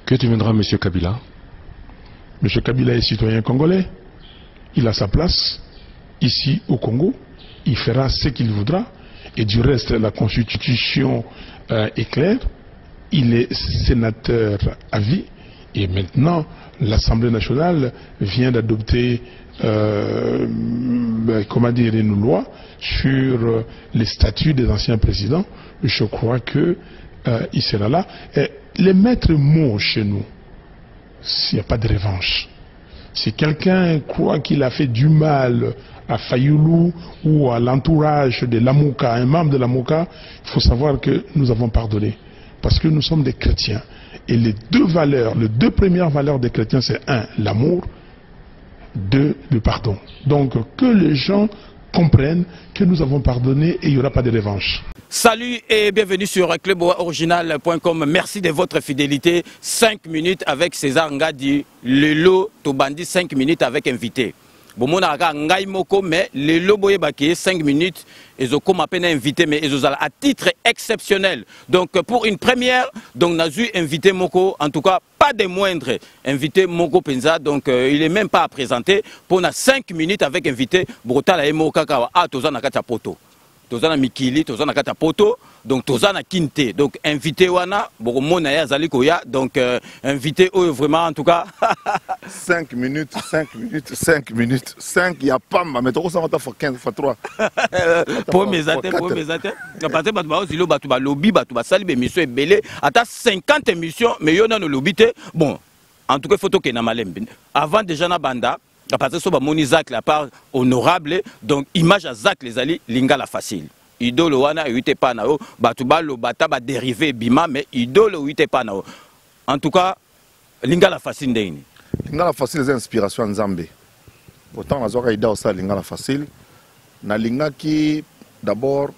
Que deviendra M. Kabila? M. Kabila est citoyen congolais. Il a sa place ici au Congo. Il fera ce qu'il voudra. Et du reste, la constitution est claire. Il est sénateur à vie. Et maintenant, l'Assemblée nationale vient d'adopter une loi sur les statuts des anciens présidents. Je crois que il sera là. Et les maîtres mots chez nous, s'il n'y a pas de revanche. Si quelqu'un croit qu'il a fait du mal à Fayoulou ou à l'entourage de l'Amouka, un membre de l'Amouka, il faut savoir que nous avons pardonné. Parce que nous sommes des chrétiens. Et les deux premières valeurs des chrétiens, c'est un, l'amour, deux, le pardon. Donc que les gens comprennent que nous avons pardonné et il n'y aura pas de revanche. Salut et bienvenue sur cluboriginal.com. Merci de votre fidélité. 5 minutes avec César Ngadi, Lelo Tobandi, 5 minutes avec invité. Bon, ngai moko mais Lelo Boyebake 5 minutes et comme à peine invité mais à titre exceptionnel. Donc pour une première, donc Nazu invité Moko, en tout cas pas des moindres, invité Moko Penza, donc il est même pas à présenter pour 5 minutes avec invité Brotala et Mokaka à Tozana Katapoto. Tozana Mikili, Tozana Katapoto, donc Tozana Kinte, donc invité Wana, Boromona Yazalikoya, donc invité vraiment en tout cas. 5 minutes, 5 minutes, 5 minutes, 5, il y a pas mal, mais tu as fait 15 fois 3. Pour mes athées, pour mes athées. Parce que tu as lobby, tu as sali, émission est belé, à 50 émissions, mais il y a un lobby. Bon, en tout cas, il faut que tu avant déjà na banda. Parce que so moni Zach la part honorable, donc image à Zach les ali lingala facile. Idole wana uite pa nao, batuba lo bata ba dérivé bima mais idole uite pa nao. En tout cas, lingala facile ndeni. Lingala facile c'est inspiration nzambe. Pourtant la zoka ida osa lingala facile. Na linga ki d'abord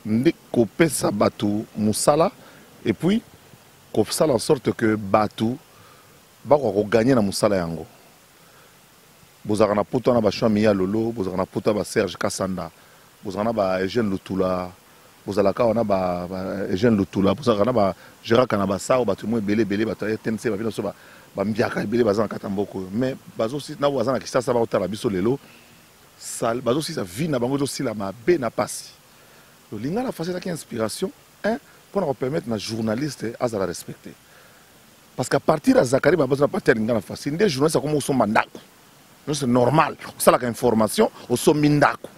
ndi kopesa batu musala et puis kopesa en sorte que batu ba ko gagner na musala yango. Bozara na poto na ba Chouamia Lolo, bozara na poto ba Serge Kassanda, bozara na ba Eugène Lutula, bozala ka na ba Eugène Lutula, bozara na ba Gérard Kanabasa, ba tout le monde belé ba TNC ba bino so ba mbiaka belé bazana katamboko, mais bazo si na bazana kisasa ba otala biso lelo, sal bazo si sa vie na bango zo si la ma be na pasi. Le linga la facile qui inspiration, pour nous permettre na journaliste à la respecter. Parce qu'à partir de Zakari ba bazana partir linga la facile, des journalistes comme sont mandako. C'est normal. Ça la information au somindako.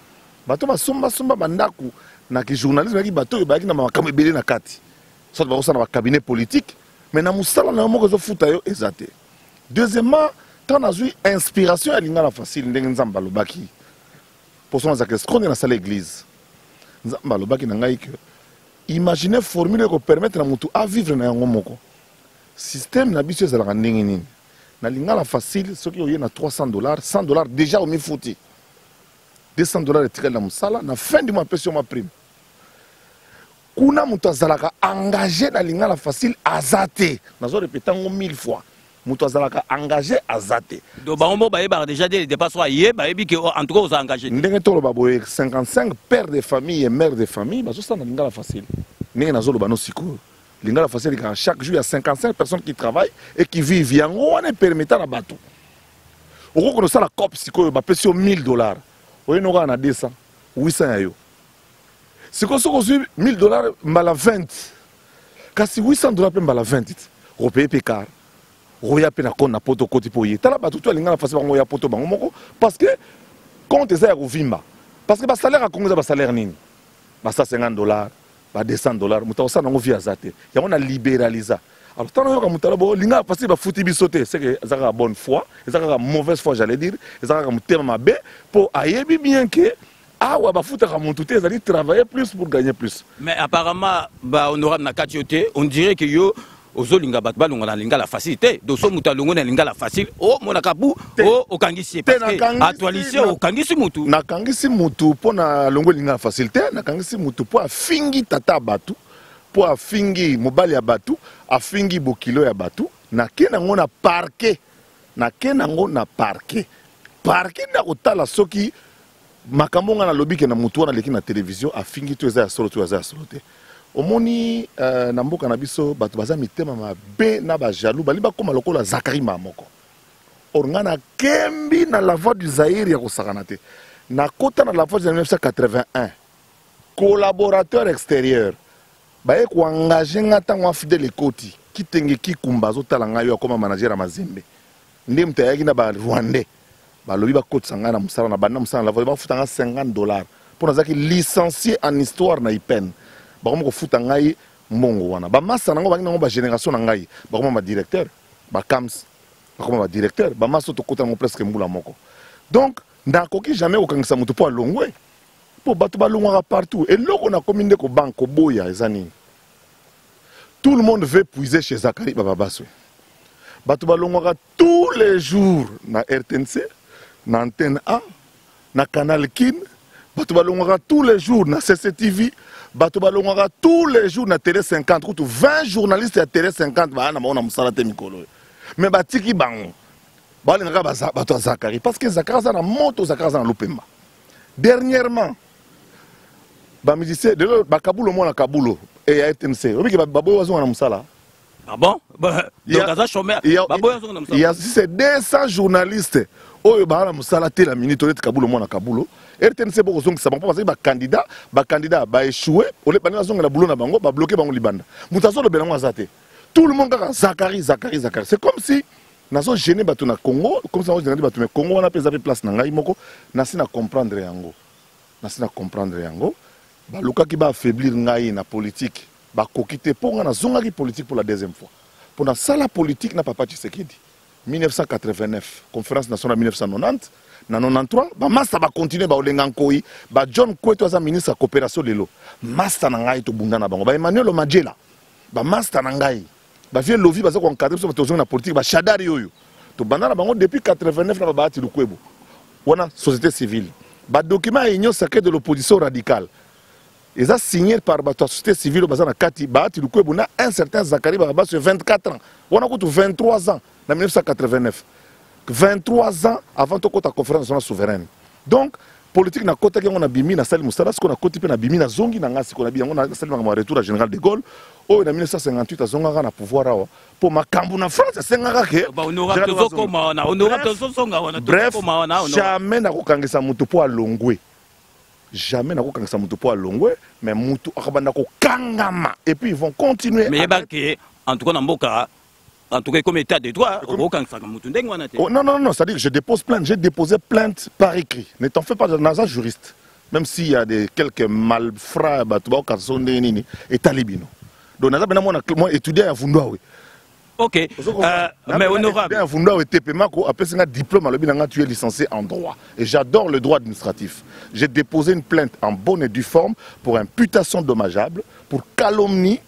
Bato ba somba bandako na ki journalisme ki bato ba ki na makambo belé na kati. Soit ba osana ba cabinet politique, mais na musala na moko zo futa yo ezate. Deuxièmement, tant na zui inspiration alinga na facile ndenge nzamba lobaki. Pour son za qu'est-ce qu'on est dans l'église. Nzamba lobaki na ngai que imaginez formule ko permettre na mutu à vivre na yango moko. Système na biso ezala ndenge nini. Na lingala facile, ce qui est à $300, $100 déjà au mi-fouti. $200 est tiré dans musala, na fin du mois, sur ma prime. Kuna mutazalaka engagé dans lingala facile azate. Nazo répété 1000 fois. Mutazalaka engagé azate. Donc bango ba déjà des dépasses yé ba ebi que en tout cas aux engagés. Ndenge tolo ba boye 55 pères de famille et mères de famille, bazo ça na lingala facile. Ndenge nazo lo bano siko. Lingala facile car chaque jour il y a 55 personnes qui travaillent et qui vivent yango on est permettant à bateau. Au cours de ça la COP siko ba pèse $1000. Oyo no na 200, 800 yo. Siko soko $1000 mbala 20. Kasi $800 pe mbala 20. Ro payer pécar. Ro ya pe na compte na poto koti poye. Tala bateau to lingala facile bango ya poto bango moko parce que compte ça ya kovimba. Parce que ba salaire a Congo ba salaire nini. Ba $50. Ba $200, muta osana ngo via zate. Ya on a libéralisé. Alors tant que mutala bo linga facile ba futi bisoté, c'est que ça a bonne foi, ça a mauvaise foi j'allais dire, ça a mutema mabe pour ayebi bien que ah ouais ba futa ka montuté, ça dit travailler plus pour gagner plus. Mais apparemment ba honorable na katioté, on dirait que yo ozolinga bat balunga na linga la facilité doso mutalungu na linga la facile o monakabu o okangisi parce que actualiser okangisi mutu na kangisi mutu pona longo linga la facilité na kangisi mutu po afingi tata batu po afingi mobali ya batu afingi bokilo ya batu na kenango na parquet na kenango na parquet na kotala soki makambo nga na lobi ke na mutu wana leki na télévision afingi to eza ya solo to eza ya solo te omoni na mboka na biso bato baza mitema mabe na ba jaloux bali bakoma lokola Zakari Mamoko or nga na kembi na la voix du Zaïre ya kosakana te na kota na la voix de 1981 collaborateur extérieur baye ko engager nga tango Fidèle Ekoti kitenge kikumba azotala ngai yo akoma manager ya Mazembe nde mutayaki na ba Rwandais balobi bakotisa ngai na musala na banda musala la voix bafutanga $50 pour nazaki licencié en histoire na IPEN bakoma kofuta ngai mbongo wana bamasa nango bangi nango ba génération na ngai bakoma ba directeur ba CAMS bakoma ba directeur bamasa tokota nango presque mbula moko donc ndakoki jamais kokangisa mutu po alongwe po bato balongwaka partout eloko na komi nde ko banko boya eza nini tout le monde veut puiser chez Zakari Bababaswe bato balongwaka tous les jours na RTNC na Antenne A na Canal Kin bato balongwaka tous les jours na CCTV bato balongwaka tous les jours na Télé 50 kutu 20 journalistes ya Télé 50 baana maona musala te mikolo mais batiki bango balengaka bato Zakari parce que Zakari aza na moto Zakari aza na lopemba dernièrement ba musicien de ba kabulo mona kabulo et ya RTNC obiki baboy wazonga na musala. Ah bon? Donc aza chômeur baboy wazonga na musala. Il y a c'est 200 journalistes oyo ba na musala te la minute olete kabulo mona kabulo RTNC boko zonga sa parce que ba candidat ba échoué ole bana zonga na bulo na bango ba bloquer bango libanda mutazo le belango azate tout le monde kaka Zakari c'est comme si nazo gêné bato na Congo comme ça on gêné bato mais Congo on a pesé place na ngai moko na sina comprendre yango baluka ki ba affaiblir ngai na politique ba kokite po nga na zonga ki politique pour la deuxième fois pour na sala politique na papa Tshisekedi 1989 conférence nationale 1990 na 93 ba massa ba continuer ba olenga nkoi ba John Kweto aza ministre coopération lelo massa na ngai to bunda na bango ba Emmanuel Majela ba massa na ngai ba vie lovi ba za ko encadrer so ba na politique ba Shadari yoyo to banda na bango depuis 89 na ba ati lukwebo wana société civile ba document union sacrée de l'opposition radicale. Ils ont signé par la société civile au Kati, un certain Zakari Bababaswe sur 24 ans. On a 23 ans en 1989. 23 ans avant la conférence nationale souveraine. Donc, politique na kota on a bimi na sali musala, ce qu'on a côté na bimi na zongi na ngasi qu'on a bien on a sali na retour à général de Gaulle. Oh, en 1958 à zonga na pouvoir pour ma kambu na France, c'est ngaka ke. Bref, jamais na kokangisa mutu po alongwe. Jamais n'a aucun samuto pour Longwe, mais mutu akabanda ko kangama et puis ils vont continuer. Mais en tout cas dans Boka, en tout cas comme état de droit, aucun samuto ndengwana te. Non, c'est-à-dire que je dépose plainte, j'ai déposé plainte par écrit. Ne t'en fais pas, je suis juriste. Même s'il y a quelques malfrats batuba karsonde nini et talibino. Donc naza bena moi étudier à Vundoawe. OK. Mais honorable. Bien Vundoawe TPMako après c'est un diplôme à l'obinanga tu es licencié en droit et j'adore le droit administratif. J'ai déposé une plainte en bonne et due forme pour imputation dommageable, pour calomnie,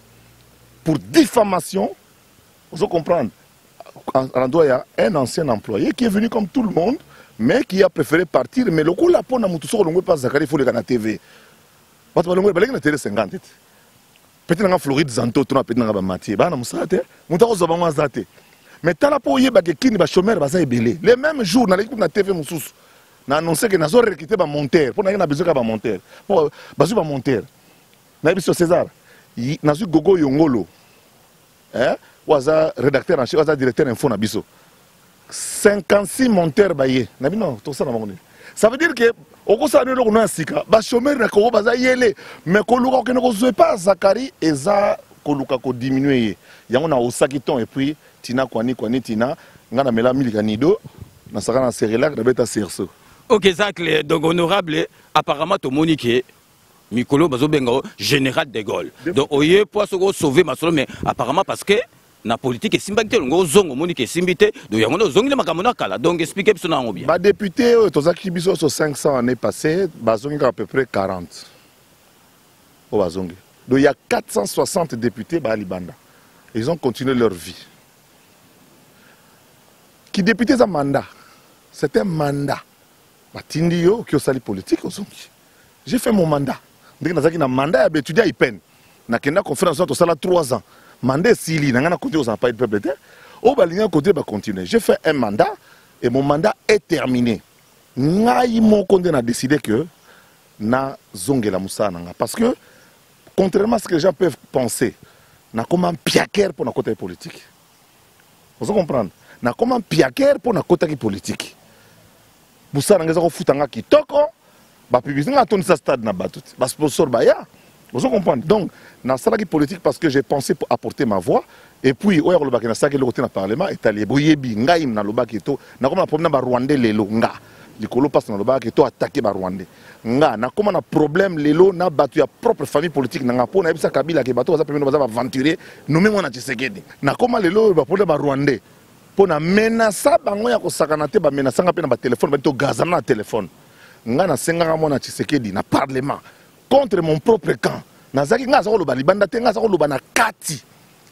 pour diffamation. Vous comprenez? Il y a un ancien employé qui est venu comme tout le monde, mais qui a préféré partir. Mais le coup, la peau n'a pas Zakari, il faut le gagner à la TV. Il faut le gagner à la télé 50. Peut-être que Floride Zanto, peut-être que Mathieu, mais tant la peau, il y a des chômeurs, les mêmes jours, dans la TV, na annoncé que nazo recruter ba monteur pour na besoin ka ba monteur pour bazu ba monteur na biso César nazu gogo yongolo waza rédacteur en chef waza directeur info na biso 56 monteurs baye na bino to ça na bango. Ça veut dire que oko sa no na sika ba chômeur na ko baza yele mais ko luka ko ne ko zoe pas Zakari eza ko luka ko diminuer yango na osaki ton et puis tina kwani tina ngana mela milika nido na saka na serelac na beta serso. Ok, Zacle, donc honorable, apparemment, tu monique, Mikolo Bazobengo, général de Gaulle. Donc, oye, pour sauver ma mais apparemment, parce que la politique est simbité, on zongo, monique est simbité, donc il y a un zongo de Makamonakala. Donc, expliquez ce que bien. Bah, député, Tozaki Biso, sur 500 années passées, Bazongi à peu près 40. Au Bazongi. Donc, il y a 460 députés, à Libanda. Ils ont continué leur vie. Qui député, c'est un mandat. C'est un mandat. Batindio qui osali politique j'ai fait mon mandat ndenge nazaki na mandat ya étudier à IPEN na kenda conférence to sala 3 ans mandat sili na ngana continuer aux employés du peuple Au balinga côté va continuer. J'ai fait un mandat et mon mandat est terminé. Ngai mon condé a décidé que na zongela moussa nanga parce que contrairement à ce que les gens peuvent penser, na comme un piaquer pour notre côté politique. Vous comprenez? Na comme un piaquer pour notre côté politique. Moussa nanga zako futanga kitoko, ba publicité nga toni sa stade na batut, ba sponsor ba ya. Vous comprenez? Donc, dans la politique, parce que j'ai pensé pour apporter ma voix, et puis, au le bac, dans le côté du Parlement, et allé boyebi, ngaim na le bac et tout, na comme un problème ba Rwandais lelo nga, du colo passe dans le bac et tout attaqué ba Rwandais. Nga, na comme un problème lelo na battu à propre famille politique, na po na ebisa Kabila qui bateau ça permet de aventurer, nous même on a Tshisekedi. Na comme lelo ba problème ba Rwandais, pour na menacer bango ya ko sakanate ba menacer nga pe na ba téléphone, ba to gazana na téléphone. Nga na senga mo na Tshisekedi na parlement. Contre mon propre camp. Nazaki nga zako loba libanda te nga zako loba na kati.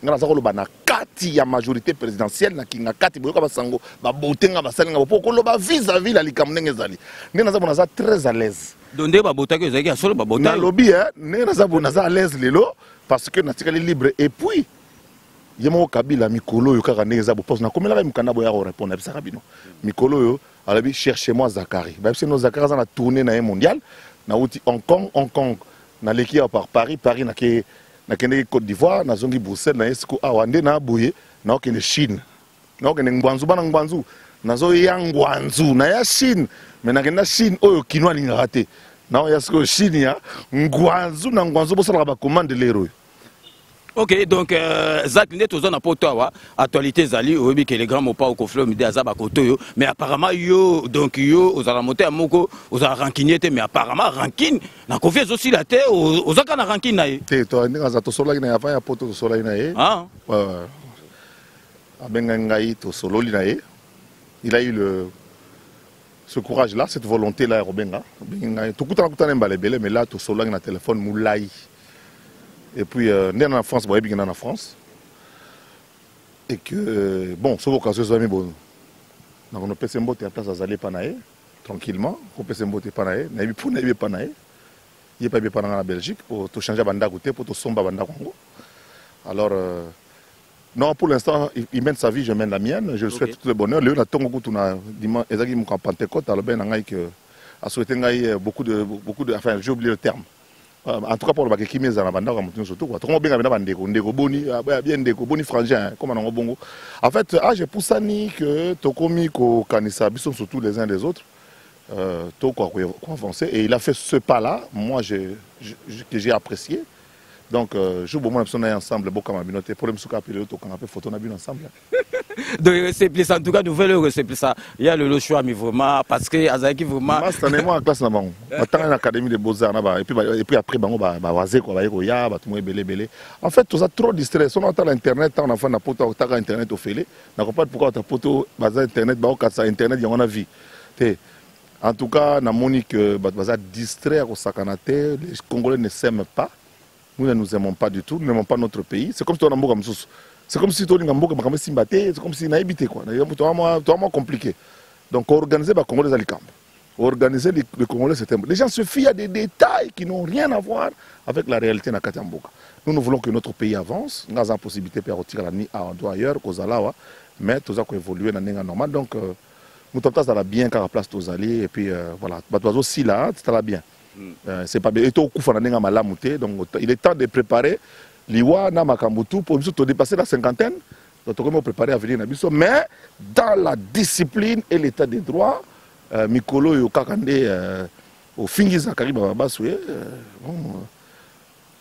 Nga zako loba na kati ya majorité présidentielle na kinga kati boyoka basango ba botenga basalinga bo ko loba vis-à-vis la likamnenge zali. Ne naza bona za très à l'aise. Donde ba botaki ezaki ya solo ba botaki. Na lobby ne naza bona za à l'aise lelo parce que na tikali libre et puis yemo Kabila mikolo yo kaka ndenge za bo poste na komela ka mukanda bo ya ko répondre bisaka bino. Mikolo yo alabi cherchez-moi Zakari. Ba c'est nos Zakari za na tourner na mondial. Na uti Hong Kong na leki par Paris na kende Côte d'Ivoire na zongi Bruxelles na esiko awande na boye na okende Chine na okende ngwanzu bana ngwanzu na zo ya ngwanzu na ya Chine mais na kende Chine oyo kinwa lingaka te na ya siko Chine ya ngwanzu na ngwanzu bosala ba commande lero. Ok, donc Zach Net aux awa actualité zali obi que les grands mots pas au conflit midi azaba kotoyo mais apparemment yo donc yo aux alamonté amoko aux rancunier mais apparemment rancune na confiance aussi la terre aux aka na rancune na te to ndinga za to sola ina ya poto to sola ina ye ah abenga ngai to solo ina ye il a eu ce courage là cette volonté là robenga benga to kutana kutana mbalebele mais là to sola na téléphone moulai. Et puis, on en France, on en France. Et que, bon, sauf occasion, on a mis bon. On a passé un bout de place à Zalé Panaé, tranquillement. On a passé un bout de Panaé. On a eu Panaé. Il n'y a pas eu Panaé en Belgique pour tout changer Banda Gouté, pour tout somber Banda Congo. Alors, non, pour l'instant, il mène sa vie, je mène la mienne. Je lui souhaite tout le bonheur. Le Tongo Goutuna, dimanche, Ezagi Mouka Pentecôte, alors ben, a souhaité beaucoup de. Enfin, j'ai oublié le terme. En tout cas pour le bac qui met en banda comme surtout quoi trop bien avec ndeko boni bien ndeko boni frangin comme on bongo en fait j'ai poussé ni que tokomi ko kanisa biso surtout les uns les autres to quoi avancer et il a fait ce pas là moi que j'ai apprécié donc je vous montre on est ensemble beaucoup comme binoté pour le souka pilote to quand on fait photo na bien ensemble donc c'est plus en tout cas nouvelle c'est plus ça il y a le choix mais vraiment parce que azaki vraiment moi en classe na bango attends une académie de beaux-arts là et puis après bango ba waze quoi ba ko ya ba tout belé en fait tout ça trop distrait on entend l'internet on a fait na poto ta internet au félé na comprendre pourquoi ta poto baza internet ba ko ça internet y on a vu en tout cas na monique baza distrait au sakanate les Congolais ne s'aiment pas. Nous ne nous aimons pas du tout, nous n'aimons pas notre pays. C'est comme si on a un c'est comme si on a un c'est comme si on a évité quoi. C'est vraiment compliqué. Donc organiser les Congolais à l'Icamp. Organiser les Congolais, c'est les gens se fient à des détails qui n'ont rien à voir avec la réalité de Katamboka. Nous voulons que notre pays avance. Nous avons la possibilité de retirer la ni à ailleurs, mais tout ça évoluer dans le normal. Donc nous avons bien car la place tous alliés et puis voilà. Aussi là, c'est bien. C'est pas bien. Et tout donc il est temps de préparer l'Iwa na Makambutu pour nous dépasser la cinquantaine. Donc on va préparer à venir na biso, mais dans la discipline et l'état des droits, Mikolo yo kakande au fingi Zakari babasoué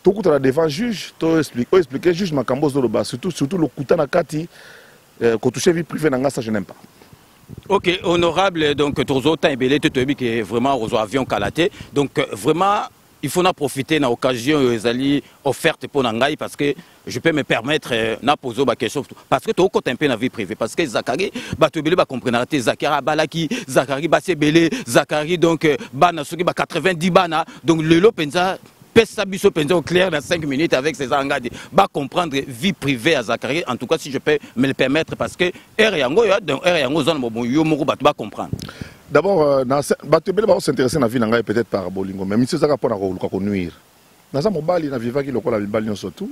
tout coup la devant juge, to expliquer juge Makambo Zoloba surtout le kutana kati ko toucher vie privée na ça je n'aime pas. Ok, honorable, donc Tozo Taïbélé, tu qui est vraiment aux avions calatés. Donc vraiment, il faut en profiter de l'occasion offerte pour Nangaï parce que je peux me permettre de poser ma question. Parce que tu as un peu dans la vie privée. Parce que Zakari, tu peux comprendre, Zakari, Balaki, Zakari, Bassebélé, Zakari, donc, Bana, 90 Bana. Donc, le Lopenza. Pessa biso penza au clair dans 5 minutes avec ses engagés. Va comprendre vie privée à Zakari. En tout cas, si je peux me le permettre, parce que Yango, donc Yango, va comprendre. D'abord, Batubele va s'intéresser à la vie Nangaï peut-être par Bolingo, mais M. Zaka pour nuire. Dans un mobile, il a vécu le col à Bibalien surtout.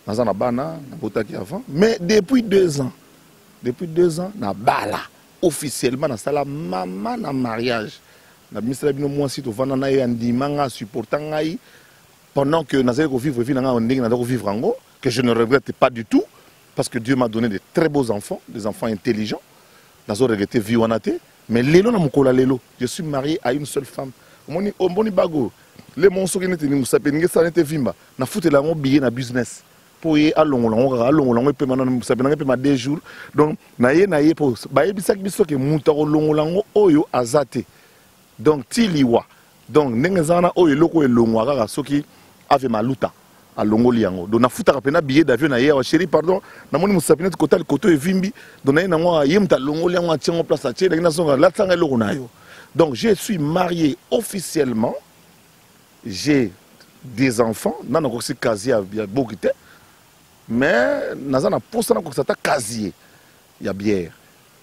naza na bana na botaki avant, mais depuis 2 ans na bala officiellement na sala maman na mariage na ministre bino mwasi to vana na ye andimanga supportant ngai pendant que nazali ko vivre vie na nga ndenge na ko vivre ango, que je ne regrette pas du tout parce que Dieu m'a donné de très beaux enfants, des enfants intelligents. Nazo regretté vie wana te, mais lelo na mukola lelo, je suis marié à une seule femme. Omoni bago les monso qui n'étaient ni musape ni ça n'était vimba na futela ngo billet na business pour y alongolango pe maintenant musape na pe ma 2 jours, donc na ye pour ba yebisak biso ke muta olongolango oyo azate, donc tiliwa, donc ndenge zana oyo loko elongwa kaka soki ave maluta alongoli yango, donc na futaka pena billet d'avion na ye wa chéri pardon na moni musape net kota koto evimbi, donc na ye na ngo yemta longoli yango atingo place a tche na songa la tsanga eloko na yo. Donc je suis marié officiellement, j'ai des enfants, non encore c'est casier il y a beaucoup de, mais naza na poste na ko ça casier il y a bière.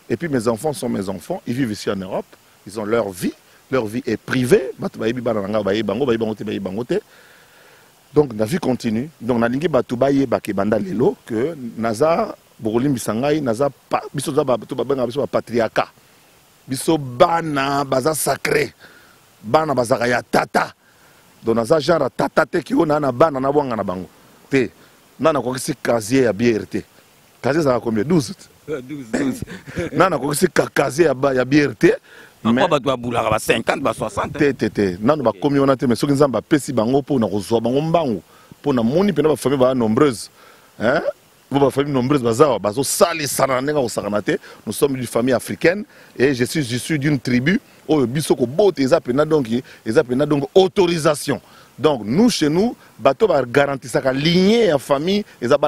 Et puis mes enfants sont mes enfants, ils vivent ici en Europe, ils ont leur vie est privée, donc la vie continue. Donc na lingi batu baye ba ke banda lelo que naza bokolimbi sangai naza biso za ba to ba benga biso patriarcat. Biso bana baza sacré, bana bazaka ya tata, donc naza genre tata te ki ona na bana na bwanga na bango te nana ko kisi casier ya BRT, casier ça combien 12 nana ko kisi casier ya BRT mais ba doit boulaka ba 50 ba 60 te nana ba komi ona te, mais soki nzamba pesi bango po na kozwa bango mbangu po na moni pena ba famille ba nombreuse hein. Nous sommes d'une famille africaine et je suis issu d'une tribu où donc autorisation. Donc nous chez nous, bateau va garantir ça lignée en famille et ça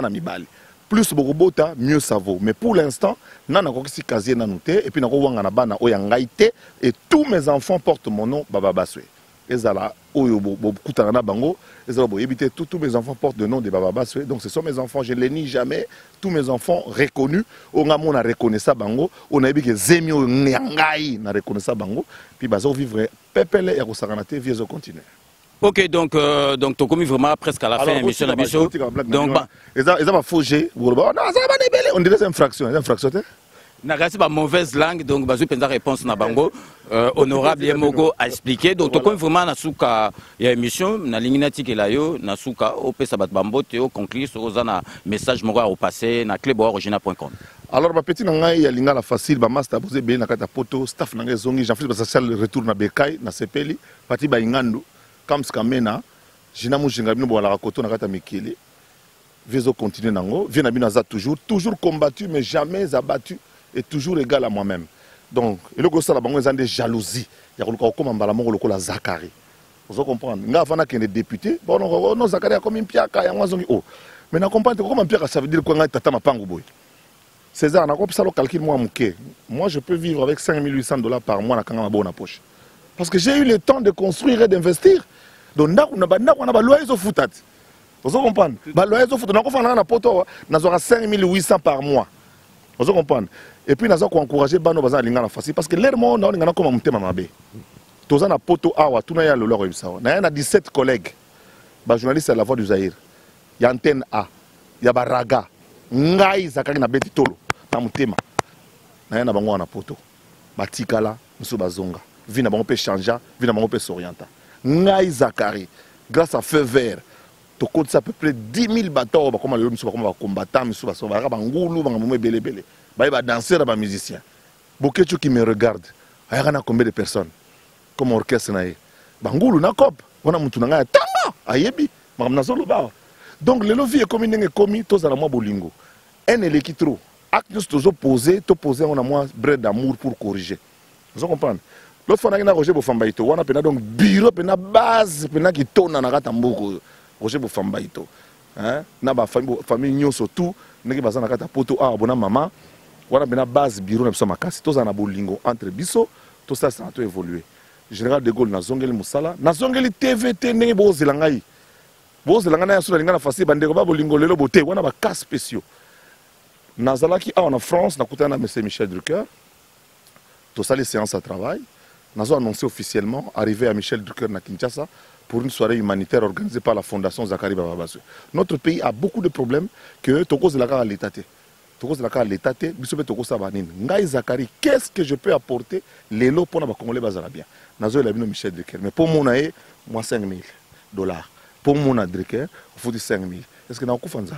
plus bota mieux ça vaut. Mais pour l'instant, nana ko kisi casier nanuté et puis na ko wanga na bana oyangaité et tous mes enfants portent mon nom Baba Baswe. Ezala oyo bo kutana bango, ezala bo éviter tous mes enfants portent le nom de Baba Baswe. Donc ce sont mes enfants, je les nie jamais. Tous mes enfants reconnus, on a reconnu ça bango, on a dit que zemio nyangai na reconnu ça bango, puis bazo vivre pepele et rosaranate viezo continuer. OK, donc tu commis vraiment presque à la fin émission Nabiso. Donc va fauger, on dirait infraction, Nagasi ba mauvaise langue, donc bazu penza réponse na bango. Honorable Yemogo a expliqué. Donc tu commis vraiment na suka ya émission na lingina tikela yo na suka opesa bat bambo te o conclure sur ozana message moko au passé na cleboorigina.com. Alors ma petite ngai ya lingala facile ba master poser bien na kata poto staff na ngai zongi Jean-Philippe social retour na Bekai na Sepeli parti ba ingandu comme skamena jina mujinga bino bo la koto na kata mikili. Vezo continuer nango, vient na bino za toujours combattu mais jamais abattu et toujours égal à moi-même. Donc, il y a des jalousies. Il y a des Zakari. Vous comprenez? Il y a des députés. Bon, non, Zakari a comme une piaka. Mais on comprend comment piaka ça veut dire qu'on a tata mapango. César, on a comme ça le calcul moi mouké. Moi, je peux vivre avec 5800 $ par mois dans ma poche. Parce que j'ai eu le temps de construire et d'investir. Donc, on a loyer au foutat. Vous comprenez? Loyer au foutat. On a 5800 par mois. Vous comprenez? Et puis, nous avons encouragé Bano Bazan Lingana facile parce que l'air monde, on a comme un thème à tous en a poto awa, tout n'a le leur réussir. Il y a 17 collègues, journalistes à la voix du Zahir. Il y a Antenne A, il y a Baraga, Ngai Zakari na Beti Tolo, Tamutema. Il y a Bango en poto. Batikala, Moussou Bazonga. Vina Bango peut changer, Vina Bango peut s'orienter. Ngai Zakari, grâce à Feu Vert, tu comptes à peu près 10 000 bateaux, comme le combattant, Moussou Bazonga, Bangoulou, Bangoumé Bélé Bélé. Il va danser à musicien. Beaucoup de gens qui me regardent, il y a combien de personnes comme orchestre nae. Bangoulou na cop, on a mutu nga tanga, ayebi, mamna zolo ba. Donc le vie est comme une commis tous à la moi bolingo. Un électro, acte nous poser, te poser on a moins brin d'amour pour corriger. Vous comprenez? L'autre fois on a Roger Bofambaito, on a pena donc bureau pena base pena qui tourne na kata mboko. Roger Bofambaito. Hein? Na ba famille nyonso tout, ngi bazana kata poto a bona mama. On a une base bureau na biso makasi tous na bolingo entre biso tout ça ça a évolué. Général de Gaulle na zongeli musala na zongeli TVT ndenge bozelangai na yaso linga na facile bandeko ba bolingo lelo boté wana ba cas spéciaux nazalaki en France na kutana na monsieur Michel Drucker tout ça les séances à travail nazo annoncé officiellement arrivé à Michel Drucker na Kinshasa pour une soirée humanitaire organisée par la Fondation Zakari Bababasso. Notre pays a beaucoup de problèmes que Toko Zelaka a l'état. Toko Zelaka a l'état, Bissopé Toko Sabanine. Ngai Zakari, qu'est-ce que je peux apporter les lots pour les Congolais Bazarabien? Nazo Labino Michel Drucker. Mais pour mon aïe, moi 5 000 $. Pour mon Drucker, il faut 5 000. Est-ce que nous avons fait ça?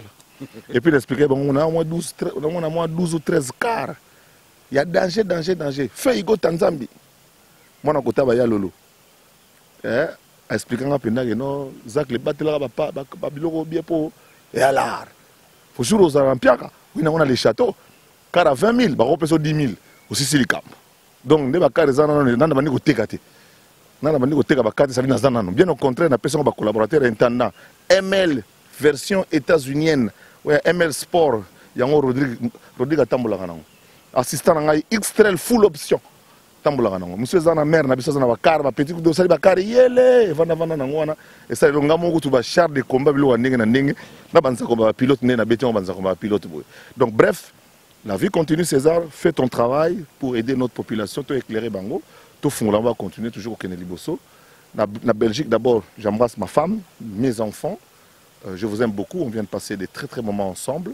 Et puis l'expliquer, on a moins 12 ou 13 quarts. Il y a danger, danger, danger. Fais Igo Tanzambi. Moi, je suis allé à Lolo. Expliquant à Pena que non, Zach, les bâtiments, Babylon, bien pour. Et à l'art. Il faut jouer aux Arampiaka. Oui, on a les châteaux. Car à 20 000, on peut 10 000. Aussi, c'est le camp. Donc, les bacars, ils ont été bien au contraire, on a collaborateur intendant. ML, version états-unienne. ML Sport. Il y a un Rodrigue Tamboula. Assistant à X-Trail full option. Monsieur Zana mère, na biso zana bakar, ba petit coup sali bakar yele, vana nangwana. Et ça longa mongo tu ba char de combat bilo ndenge na ndenge, na banza ko ba pilote na béton banza ko ba pilote. Donc bref, la vie continue César, fais ton travail pour aider notre population, to éclairer bango, to fondre on va continuer toujours au Kenya Liboso. Na Belgique d'abord, j'embrasse ma femme, mes enfants. Je vous aime beaucoup, on vient de passer des très très moments ensemble.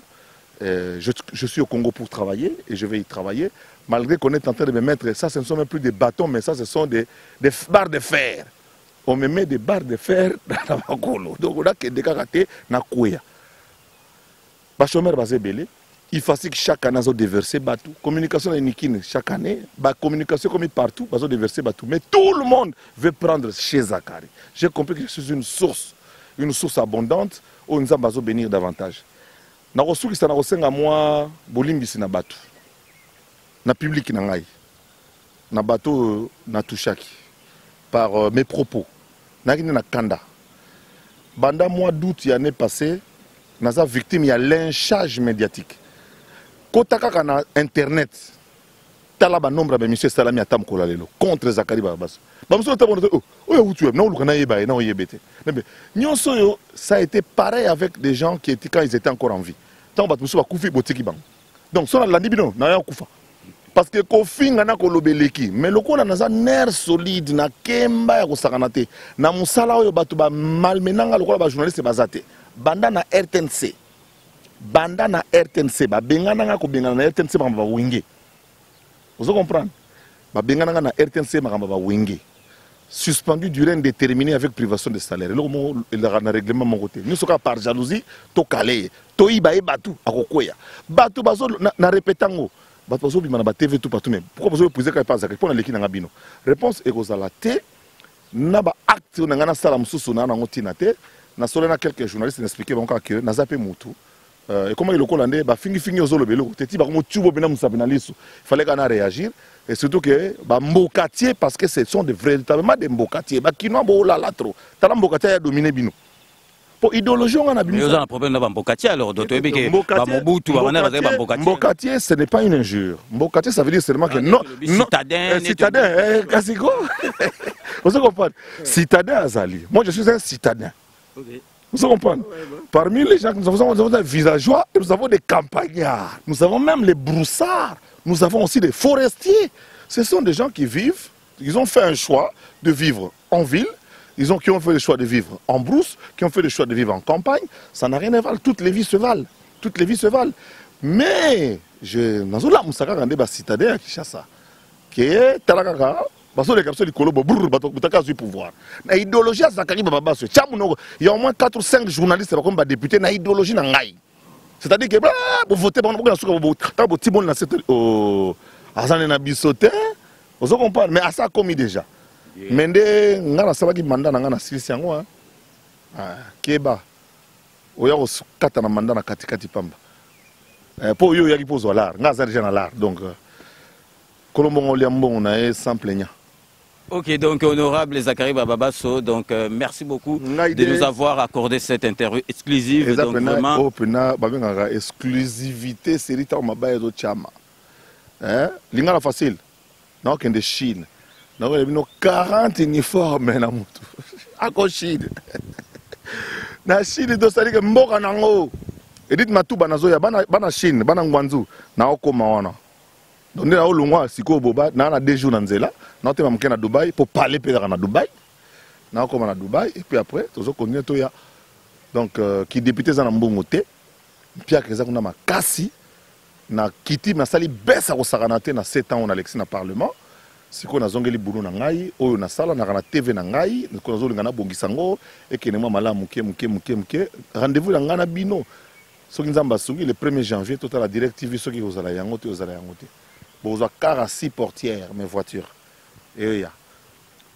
Je suis au Congo pour travailler et je vais y travailler. Malgré qu'on est en train de me mettre, ça ce ne sont même plus des bâtons, mais ça ce sont des barres de fer. On me met des barres de fer dans la Makolo. Donc on a que des karaté na kouya. Bachomer basé belé. Il faut que chaque année ils déverser bateau. Communication est nikine chaque année. Communication comme partout, ils déverser bateau. Mais tout le monde veut prendre chez Zakari. J'ai compris que je suis une source abondante où nous allons bénir davantage. Na rosuki sana rosenga moi bolimbisi na bateau. Na public na ngai na bateau na touchaki par mes propos na kine na kanda banda mois d'août l'année passée naza victime ya lynchage médiatique kota kaka na internet tala ba nombre ba monsieur salami atam kola lelo contre Zakari Bababasso ba monsieur tabona oyo utu na uluka na yeba na oyebete nyonso yo ça a été pareil avec des gens qui étaient quand ils étaient encore en vie tant ba monsieur ba kufi botiki bang donc sona landi bino na ya kufa. Parce que Kofinga na kolobeleki mais lokola naza nerf solide na kemba ya kosakana te na musala oyo bato ba malmenanga lokola ba journaliste bazate banda na RTNC ba bengana ko bengana na RTNC ba wingé. Vous comprenez ba bengana na RTNC ba wingé suspendu durée indéterminée avec privation de salaire le règlement mon côté nous soka par jalousie to calé to iba e batu akokoya batu bazo na répétango. TV tout partout. Pourquoi vous posez pas ça? Répondre à l'équipe dans bino. Réponse est aux alaté. Naba acte on a salam sous na ngotinate. Na solena quelques journalistes expliquer bon que na zape mutu. Et comment il le collandé ba fingi ozolo belo. Teti ba mo tubo bena musabina liso. Il fallait qu'on réagir et surtout que ba mbokatier parce que ce sont des véritablement des mbokatier. Ba kinoa bo la latro. Tala mbokatier a dominé bino. Pour idéologie on a bien. Mais vous avez un problème dans Mbokatier alors d'autres que Mbokatier ce n'est pas une injure. Mbokatier ça veut dire seulement que non citadin Kasiko. Vous comprenez? Citadin Azali. Moi je suis un citadin. Vous comprenez? Parmi les gens que nous avons des villageois et nous avons des campagnards. Nous avons même les broussards. Nous avons aussi des forestiers. Ce sont des gens qui vivent, ils ont fait un choix de vivre en ville. Qui ont fait le choix de vivre en brousse, qui ont fait le choix de vivre en campagne, ça n'a rien à voir. Toutes les vies se valent. Toutes les vies se valent. Mais, dans la moussaka gandé ba citadin qui chasse ça. Qui est talakaka, baso les capsules kolobo brrr bataka du pouvoir. Na idéologie à Zakari Bababasso. Il y a au moins 4 ou 5 journalistes comme députés na idéologie na ngai. C'est-à-dire que vous votez pour nous souka bo ta bo tibon na cette azane na bisoté. Vous comprenez mais à ça commis déjà. Mais nde ngana sabaki mandat na ngana silisi yango keba oya ko kata na mandat na katikati pamba po yo yaki pozo l'art ngaza déjà na l'art donc kolombo liambongo na sans plaignant. Ok, donc honorable Zakari Bababasso, donc merci beaucoup de nous avoir accordé cette interview exclusive. Donc vraiment exclusivité c'est ta mabaya zo chama. Lingala facile. Non qu'en de Chine. Nous avons 40 uniformes na mutu. Ako Chine. Na Chine do sali ke mboka nango. Edith Matuba nazo ya bana Chine, bana ngwanzu na okoma wana. Donc na olongwa siko boba na 2 jours na nzela, na tema mke na Dubai pour parler pe na Dubai. na comme à Dubaï et puis après tous continuer to ya donc qui député za na mbongo te Pierre Kreza kuna makasi na kiti na sali besa ko sakanate na 7 ans on Alexis na parlement siko na zongeli bulu na ngai oyo na sala na TV na ngai ko na zolinga na bongisango et que nema malamu muke rendez-vous na ngana bino soki nzamba sungi le 1er janvier total la directive soki ozala yango te bozwa car à 6 portières mes voitures et ya.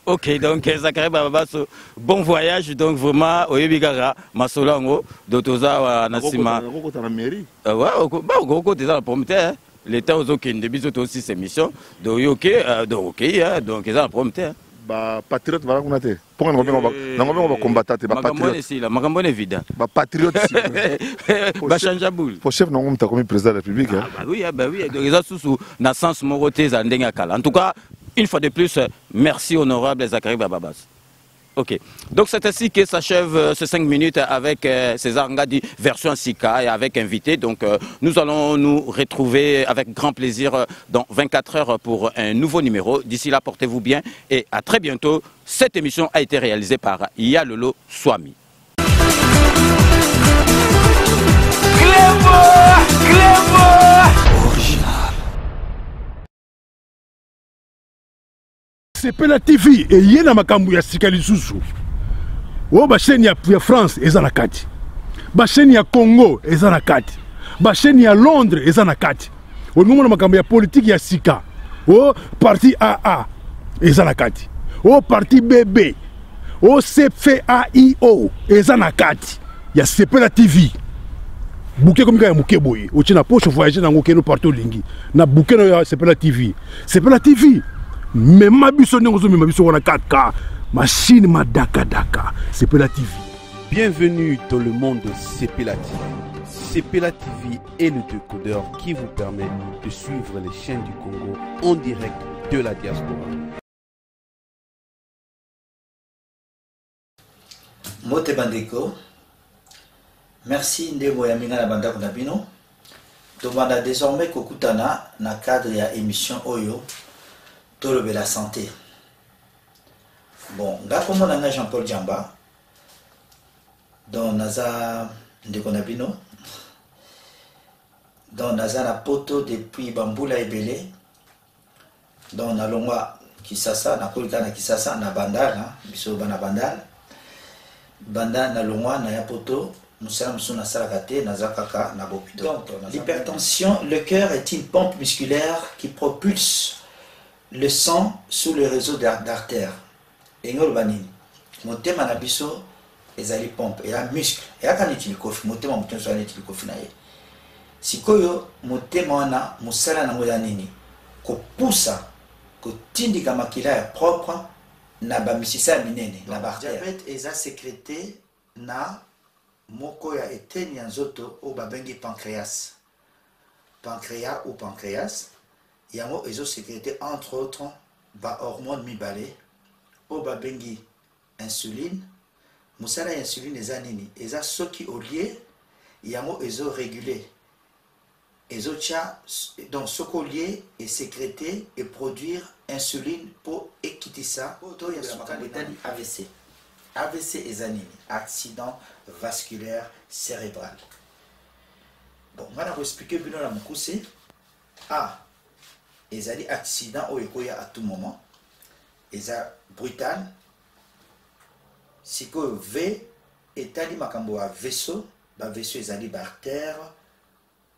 Ok, donc Zachary Bababasso, bon voyage, donc vraiment, Oyebigara, Masolango, Dotoza, Nassima. On a mairie. Ouais, au déjà la prompteur, l'État aux autres qui débute aussi ces missions, donc donc ils ont la prompteur. Bah, patriote, voilà qu'on a été. Pourquoi on va combattre tes patriotes? Magambo est vide. Bah, patriote, bah, changeaboule. Pour chef, non, on t'a commis président de la République. Bah oui, donc ils ont sous na sens moroté Zandengakala. En tout cas, une fois de plus, merci honorable Zachary Bababas. Ok. Donc c'est ainsi que s'achève ces 5 minutes avec César Ngadi version Sika et avec invité. Donc nous allons nous retrouver avec grand plaisir dans 24 heures pour un nouveau numéro. D'ici là, portez-vous bien et à très bientôt. Cette émission a été réalisée par Yalolo Swami. Sepela TV et yena makambu ya sika lisusu. O ba chaîne ya France eza na kati. Ba chaîne ya Congo eza na kati. Ba chaîne ya Londres eza na kati. O ngomona makambu ya politique ya sika. O parti AA eza na kati. O parti BB. O CFAIO eza na kati. Ya Sepela TV. Bouquet comme ya muke boye. O tina poche voyager na ngokeno partout lingi. Na bouquet no ya Sepela TV. Sepela TV. Mais ma biso n'engozo ma biso wana 4K machine ma daka Sepela TV. Bienvenue dans le monde de Sepela TV. Sepela TV est le décodeur qui vous permet de suivre les chaînes du Congo en direct de la diaspora. Mote Bandeko, merci Ndebo Yaminga na banda konabino. Tomanda désormais kokutana na cadre ya émission Oyo. Tolo de la santé. Bon, là comme on a Jean-Paul Djamba, dans Naza Ndekonabino, dans Naza la poto depuis Bamboula et Belé, dans Nalongwa Kisasa, Nakolika na Kisasa, na Bandal, biso bana Bandal, Bandal Nalongwa na ya poto, Moussa Moussuna Salakate, Naza Kaka, Nabopito. Donc, l'hypertension, le cœur est une pompe musculaire qui propulse le sang sous le réseau d'artères. Et nous, mon thème à biso, ezali pompe, et la muscle, et la canette, mon thème à sur la si koyo, mon thème à musala na moyanini, ko poussa, ko tindika makila propre, na ba misisa minene, na ba diabète, eza sécrété, na moko ya eteni nzoto, o babengi pancréas. Pancréas ou pancréas. Yango ezo sécrété entre autres ba hormone mibale o ba bengi insuline musala insuline eza nini eza soki olie yango ezo réguler ezo tia donc soko lié et sécréter et produire insuline pour ekitisa to ya sukali AVC. AVC eza nini accident vasculaire cérébral. Bon on va expliquer bino la mukuse ezali accident ou ekoya à tout moment eza brutal siko V etali makambo a vaisseau ba vaisseau ezali ba artère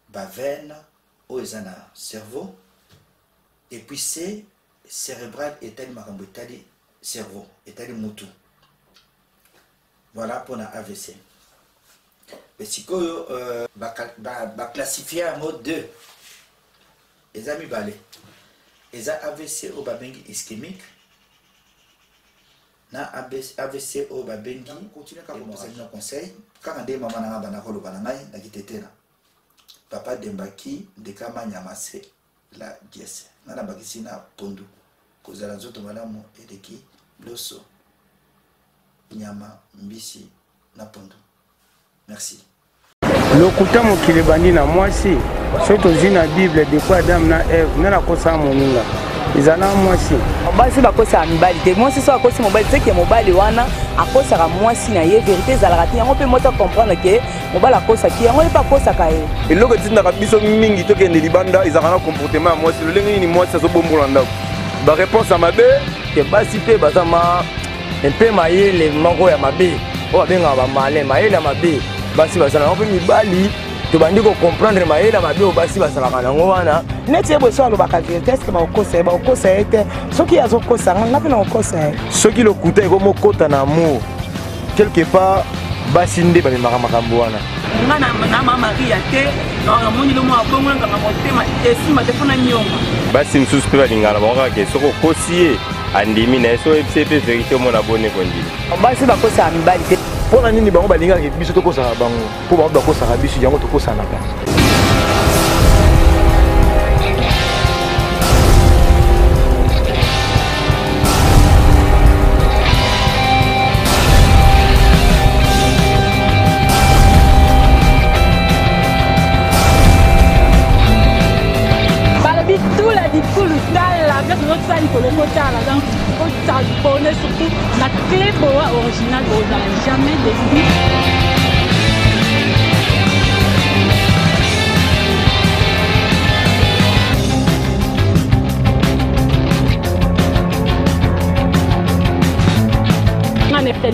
ba veine ou ezana cerveau et puis C cérébral etali makambo etali cerveau etali mutu. Voilà pour la AVC. Mais siko ba classifier en mode 2 les amis balé. Les AVC au babengi ischémique. Na AVC au babengi. Continue à vous un conseil. Quand on dit maman n'a pas de bananaï, n'a quitté là. Papa Dembaki, de Kama Nyamase, la dièse. Nana Bakisina Pondu. Cause la zoto madame et de qui Loso. Nyama Mbisi na Pondu. Merci. Lokuta mokili bandi na mwasi soto zina Bible de kwa Adam na Eve na kosa moninga ezana mwasi basi bakosa mibali te mwasi so akosi mobali te ke mobali wana akosaka mwasi na ye vérité ezalaka te yango mpe moto comprendre ke mobali akosaki yango epe akosaka ye eloko etindaka biso mingi tokende libanda ezalaka na comportement ya mwasi lolenge nini mwasi azobombola ndako baréponse ya mabe ke basi mpe baza mpe mayele moko ya mabe oyo babengaka bamale mayele ya mabe basi bazalaka mpe mibali tobandi comprendre mayele ya mabe oyo basi basalaka nango wana neti ye boso alobaka vérité eske bakokosa ye te soki azokosanga nga mpe na kokosa ye soki lokuta ekomokota na amour quelque part basi nde bamemaka makambo wana nga na mamaria te namoni lomo abongolangaka motema esima te mpona nyonga basi mosusu mpe balingana bakokake soki okosi ye andimi na ye so oyebisi ye mpe vérité omona bone kondima basi bakosaka mibali te mpona nini bango balingaka biso tokosaka bango mpo bango bakosaka biso yango tokosanaka surtout la clé boa originale aux jamais déçu.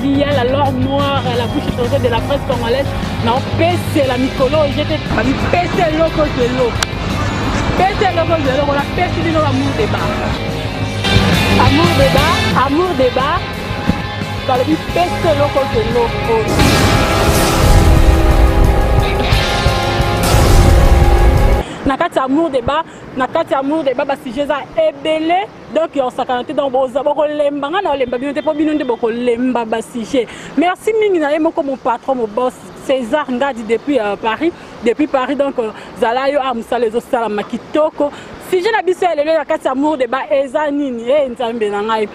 Il y a la lore noire à la bouche étrangère de la presse congolaise. Non, c'est la mycolo, j'étais pas PC loco de l'eau. PC loco de l'eau, on a PC de l'amour débat. Amour débat. Dans le but PC loco de l'eau. Nakati amour débat basi jeza ebele donc on s'accante dans boza boko lemba ngana lemba bino te po bino nde boko lemba basi je merci mingi na yemo comme mon patron mon boss César Ngadi depuis Paris donc zalayo amsa les osala makitoko si je na biso elelo nakati amour débat eza nini nzambe na ngai